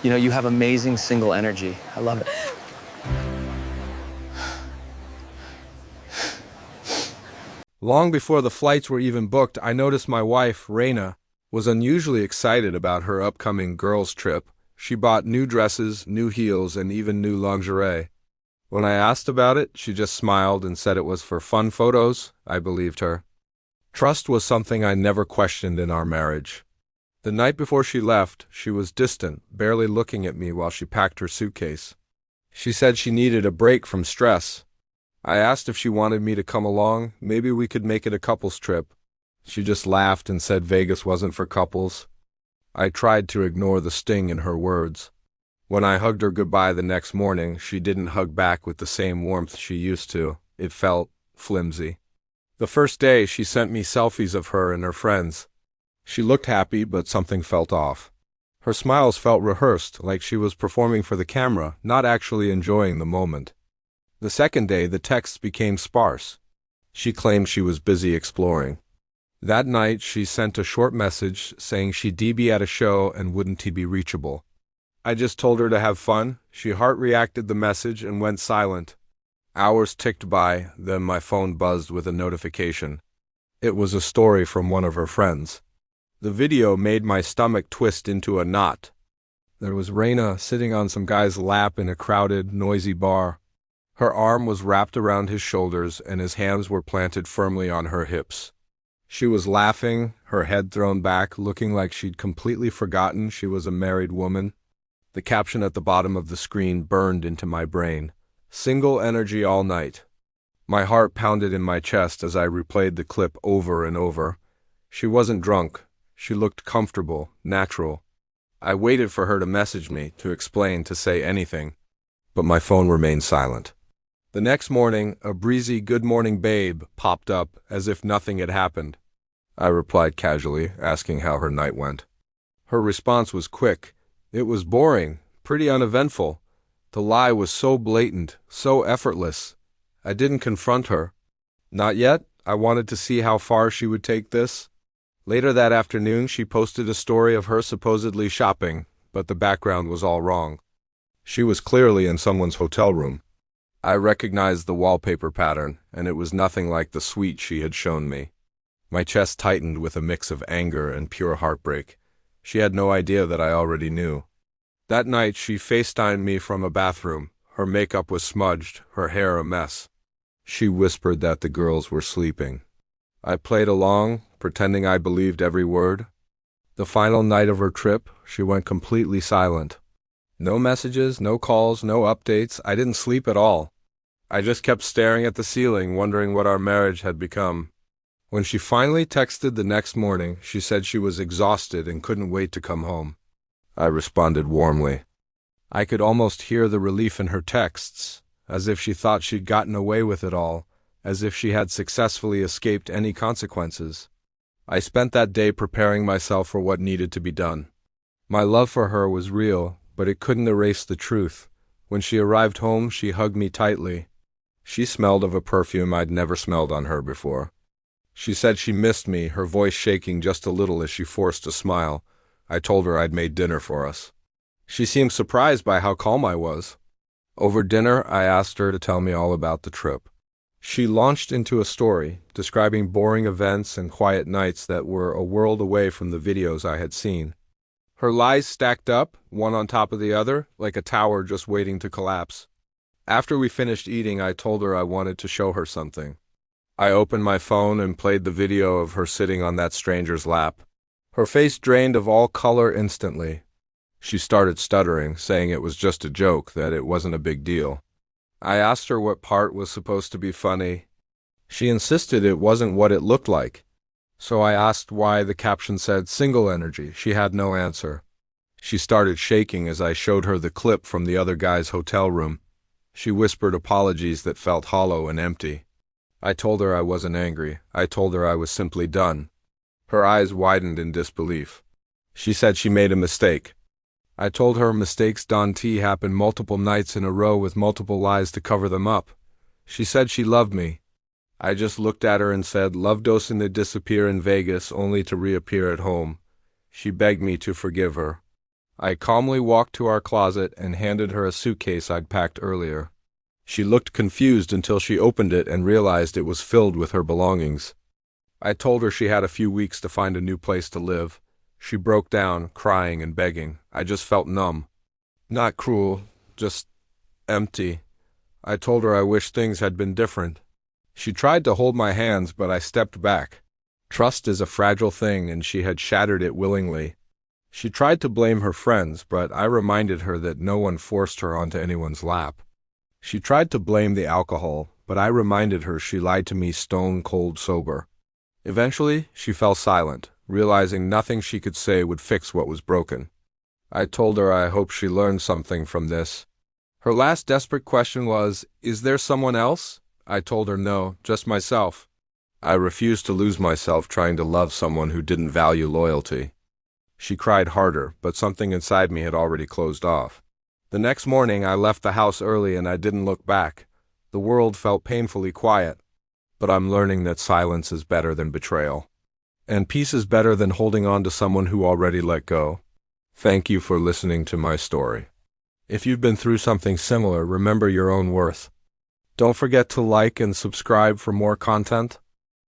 You know, you have amazing single energy. I love it. Long before the flights were even booked, I noticed my wife, Raina, was unusually excited about her upcoming girls' trip. She bought new dresses, new heels, and even new lingerie. When I asked about it, she just smiled and said it was for fun photos. I believed her. Trust was something I never questioned in our marriage. The night before she left, she was distant, barely looking at me while she packed her suitcase. She said she needed a break from stress. I asked if she wanted me to come along. Maybe we could make it a couples trip. She just laughed and said Vegas wasn't for couples. I tried to ignore the sting in her words. When I hugged her goodbye the next morning, she didn't hug back with the same warmth she used to. It felt flimsy. The first day, she sent me selfies of her and her friends. She looked happy, but something felt off. Her smiles felt rehearsed, like she was performing for the camera, not actually enjoying the moment. The second day, the texts became sparse. She claimed she was busy exploring. That night, she sent a short message saying she'd be at a show and wouldn't he be reachable. I just told her to have fun. She heart-reacted the message and went silent. Hours ticked by, then my phone buzzed with a notification. It was a story from one of her friends. The video made my stomach twist into a knot. There was Raina sitting on some guy's lap in a crowded, noisy bar. Her arm was wrapped around his shoulders and his hands were planted firmly on her hips. She was laughing, her head thrown back, looking like she'd completely forgotten she was a married woman. The caption at the bottom of the screen burned into my brain. Single energy all night. My heart pounded in my chest as I replayed the clip over and over. She wasn't drunk. She looked comfortable, natural. I waited for her to message me, to explain, to say anything. But my phone remained silent. The next morning, a breezy "good morning, babe" popped up as if nothing had happened. I replied casually, asking how her night went. Her response was quick. It was boring, pretty uneventful. The lie was so blatant, so effortless. I didn't confront her. Not yet. I wanted to see how far she would take this. Later that afternoon, she posted a story of her supposedly shopping, but the background was all wrong. She was clearly in someone's hotel room. I recognized the wallpaper pattern, and it was nothing like the suite she had shown me. My chest tightened with a mix of anger and pure heartbreak. She had no idea that I already knew. That night, she FaceTimed me from a bathroom. Her makeup was smudged, her hair a mess. She whispered that the girls were sleeping. I played along, pretending I believed every word. The final night of her trip, she went completely silent. No messages, no calls, no updates. I didn't sleep at all. I just kept staring at the ceiling, wondering what our marriage had become. When she finally texted the next morning, she said she was exhausted and couldn't wait to come home. I responded warmly. I could almost hear the relief in her texts, as if she thought she'd gotten away with it all, as if she had successfully escaped any consequences. I spent that day preparing myself for what needed to be done. My love for her was real, but it couldn't erase the truth. When she arrived home, she hugged me tightly. She smelled of a perfume I'd never smelled on her before. She said she missed me, her voice shaking just a little as she forced a smile. I told her I'd made dinner for us. She seemed surprised by how calm I was. Over dinner, I asked her to tell me all about the trip. She launched into a story, describing boring events and quiet nights that were a world away from the videos I had seen. Her lies stacked up, one on top of the other, like a tower just waiting to collapse. After we finished eating, I told her I wanted to show her something. I opened my phone and played the video of her sitting on that stranger's lap. Her face drained of all color instantly. She started stuttering, saying it was just a joke, that it wasn't a big deal. I asked her what part was supposed to be funny. She insisted it wasn't what it looked like. So I asked why the caption said single energy. She had no answer. She started shaking as I showed her the clip from the other guy's hotel room. She whispered apologies that felt hollow and empty. I told her I wasn't angry. I told her I was simply done. Her eyes widened in disbelief. She said she made a mistake. I told her mistakes Dante happen multiple nights in a row with multiple lies to cover them up. She said she loved me. I just looked at her and said, love doesn't disappear in Vegas only to reappear at home. She begged me to forgive her. I calmly walked to our closet and handed her a suitcase I'd packed earlier. She looked confused until she opened it and realized it was filled with her belongings. I told her she had a few weeks to find a new place to live. She broke down, crying and begging. I just felt numb. Not cruel, just empty. I told her I wish things had been different. She tried to hold my hands, but I stepped back. Trust is a fragile thing, and she had shattered it willingly. She tried to blame her friends, but I reminded her that no one forced her onto anyone's lap. She tried to blame the alcohol, but I reminded her she lied to me stone cold sober. Eventually, she fell silent, realizing nothing she could say would fix what was broken. I told her I hoped she learned something from this. Her last desperate question was, "Is there someone else?" I told her no, just myself. I refused to lose myself trying to love someone who didn't value loyalty. She cried harder, but something inside me had already closed off. The next morning, I left the house early and I didn't look back. The world felt painfully quiet. But I'm learning that silence is better than betrayal. And peace is better than holding on to someone who already let go. Thank you for listening to my story. If you've been through something similar, remember your own worth. Don't forget to like and subscribe for more content.